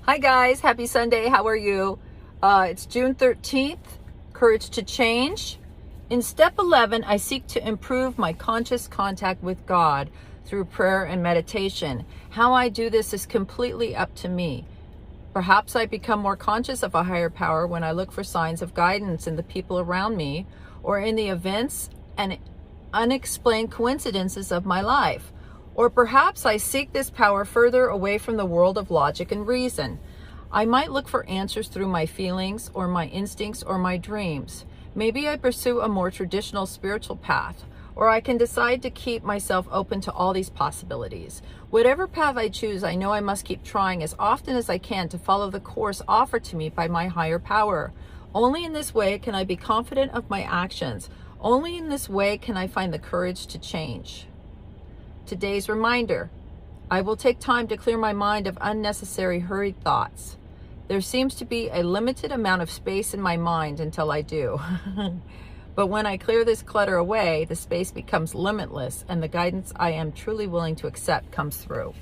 Hi guys, happy Sunday. How are you? It's June 13th, Courage to Change. In step 11, I seek to improve my conscious contact with God through prayer and meditation. How I do this is completely up to me. Perhaps I become more conscious of a higher power when I look for signs of guidance in the people around me or in the events and unexplained coincidences of my life. Or perhaps I seek this power further away from the world of logic and reason. I might look for answers through my feelings or my instincts or my dreams. Maybe I pursue a more traditional spiritual path, or I can decide to keep myself open to all these possibilities. Whatever path I choose, I know I must keep trying as often as I can to follow the course offered to me by my higher power. Only in this way can I be confident of my actions. Only in this way can I find the courage to change. Today's reminder: I will take time to clear my mind of unnecessary hurried thoughts. There seems to be a limited amount of space in my mind until I do. But when I clear this clutter away, the space becomes limitless and the guidance I am truly willing to accept comes through.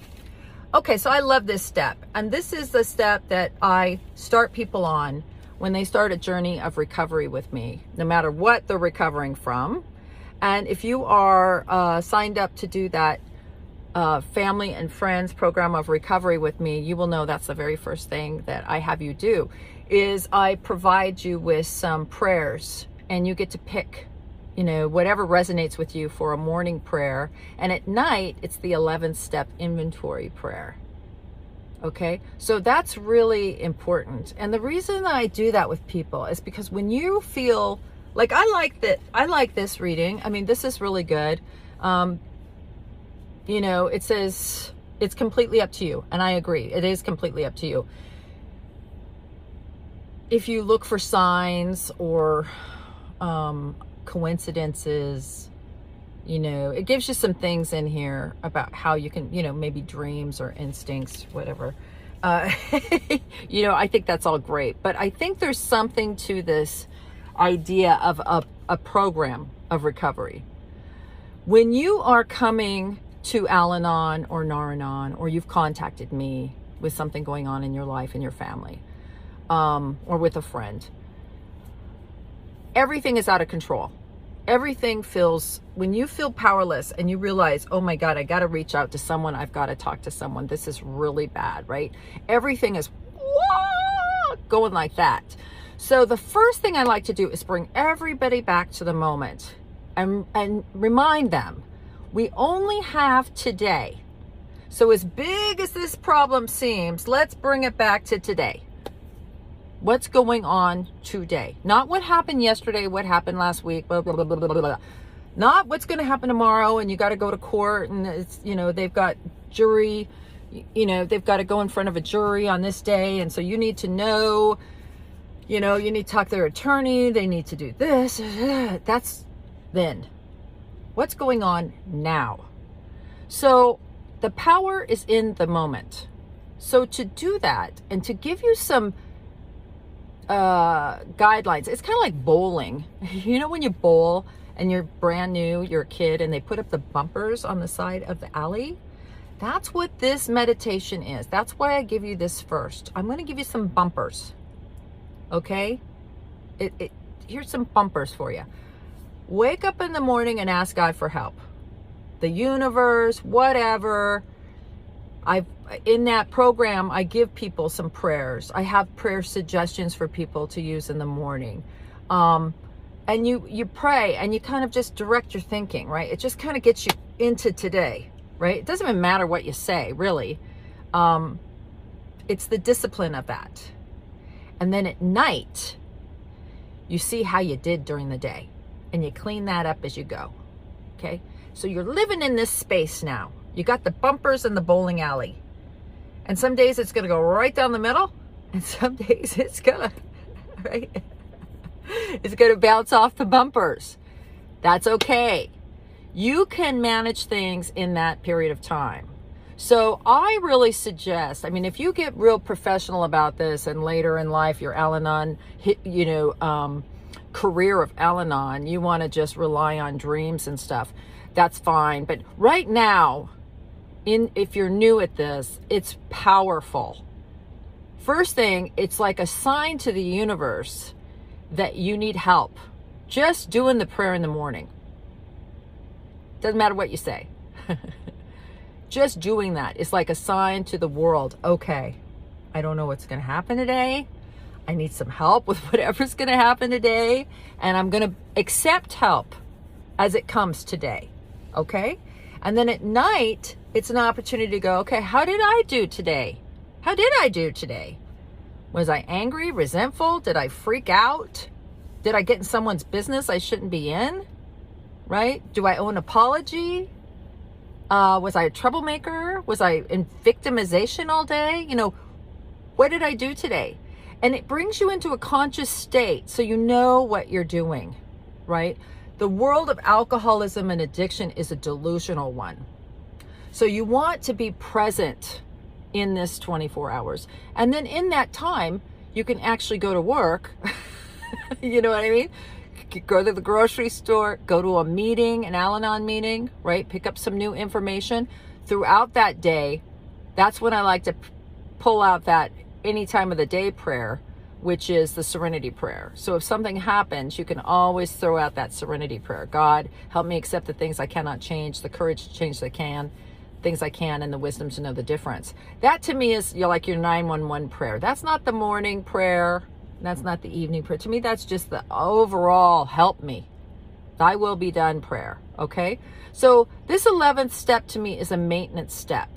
Okay, so I love this step. And this is the step that I start people on when they start a journey of recovery with me, no matter what they're recovering from. And if you are signed up to do that family and friends program of recovery with me, you will know that's the very first thing that I have you do, is I provide you with some prayers, and you get to pick, whatever resonates with you for a morning prayer. And at night, it's the 11th step inventory prayer. Okay, so that's really important. And the reason that I do that with people is because when you feel like, I like this reading. I mean, this is really good. It says it's completely up to you. And I agree. It is completely up to you. If you look for signs or coincidences, it gives you some things in here about how you can, maybe dreams or instincts, whatever. I think that's all great. But I think there's something to this idea of a program of recovery. When you are coming to Al-Anon or Nar-Anon, or you've contacted me with something going on in your life, in your family, or with a friend, everything is out of control. Everything feels, when you feel powerless and you realize, oh my God, I got to reach out to someone. I've got to talk to someone. This is really bad, right? Everything is going like that. So the first thing I like to do is bring everybody back to the moment and remind them, we only have today. So as big as this problem seems, let's bring it back to today. What's going on today? Not what happened yesterday, what happened last week, blah, blah, blah, blah, blah, blah. Not what's going to happen tomorrow and you got to go to court and it's, they've got jury, they've got to go in front of a jury on this day. And so you need to know, you need to talk to their attorney. They need to do this. That's then. What's going on now? So the power is in the moment. So to do that and to give you some guidelines, it's kind of like bowling. When you bowl and you're brand new, you're a kid, and they put up the bumpers on the side of the alley. That's what this meditation is. That's why I give you this first. I'm going to give you some bumpers. Okay? Here's some bumpers for you. Wake up in the morning and ask God for help. The universe, whatever. In that program, I give people some prayers. I have prayer suggestions for people to use in the morning. And you pray and you kind of just direct your thinking, right? It just kind of gets you into today, right? It doesn't even matter what you say, really. It's the discipline of that. And then at night, you see how you did during the day and you clean that up as you go. Okay? So you're living in this space now. You got the bumpers in the bowling alley. And some days it's going to go right down the middle. And some days it's going to, right? It's going to bounce off the bumpers. That's okay. You can manage things in that period of time. So I really suggest, if you get real professional about this and later in life, your Al-Anon, career of Al-Anon, you want to just rely on dreams and stuff, that's fine. But right now, if you're new at this, it's powerful First thing, it's like a sign to the universe that you need help. Just doing the prayer in the morning. Doesn't matter what you say. Just doing that is like a sign to the world. Okay, I don't know what's going to happen today. I need some help with whatever's going to happen today. And I'm going to accept help as it comes today. Okay? And then at night, it's an opportunity to go, okay, how did I do today? How did I do today? Was I angry, resentful? Did I freak out? Did I get in someone's business I shouldn't be in? Right? Do I owe an apology? Was I a troublemaker? Was I in victimization all day? You know, what did I do today? And it brings you into a conscious state so you know what you're doing, right? The world of alcoholism and addiction is a delusional one. So you want to be present in this 24 hours. And then in that time, you can actually go to work. You know what I mean? Go to the grocery store, go to a meeting, an Al-Anon meeting, right? Pick up some new information. Throughout that day, that's when I like to pull out that any time of the day prayer, which is the serenity prayer. So if something happens, you can always throw out that serenity prayer. God, help me accept the things I cannot change, the courage to change the things I can, and the wisdom to know the difference. That to me is like your 911 prayer. That's not the morning prayer. That's not the evening prayer. To me, that's just the overall help me. Thy will be done prayer. Okay? So this 11th step to me is a maintenance step.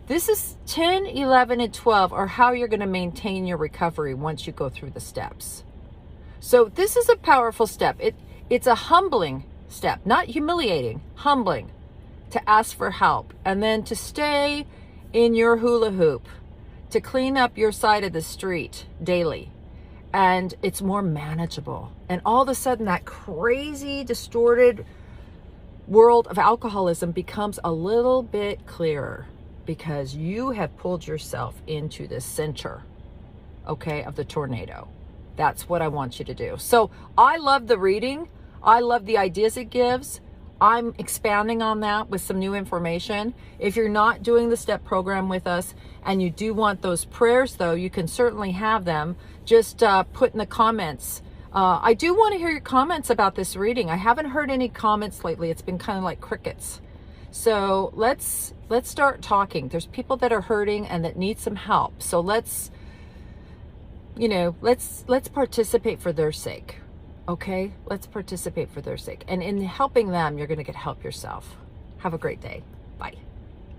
This is 10, 11, and 12 are how you're going to maintain your recovery once you go through the steps. So this is a powerful step. It's a humbling step, not humiliating, humbling, to ask for help, and then to stay in your hula hoop, to clean up your side of the street daily. And it's more manageable. And all of a sudden that crazy, distorted world of alcoholism becomes a little bit clearer, because you have pulled yourself into the center, okay, of the tornado. That's what I want you to do. So I love the reading. I love the ideas it gives. I'm expanding on that with some new information. If you're not doing the STEP program with us and you do want those prayers, though, you can certainly have them. Just put in the comments. I do want to hear your comments about this reading. I haven't heard any comments lately. It's been kind of like crickets. So let's start talking. There's people that are hurting and that need some help. So let's participate for their sake. Okay? Let's participate for their sake. And in helping them, you're going to get help yourself. Have a great day. Bye.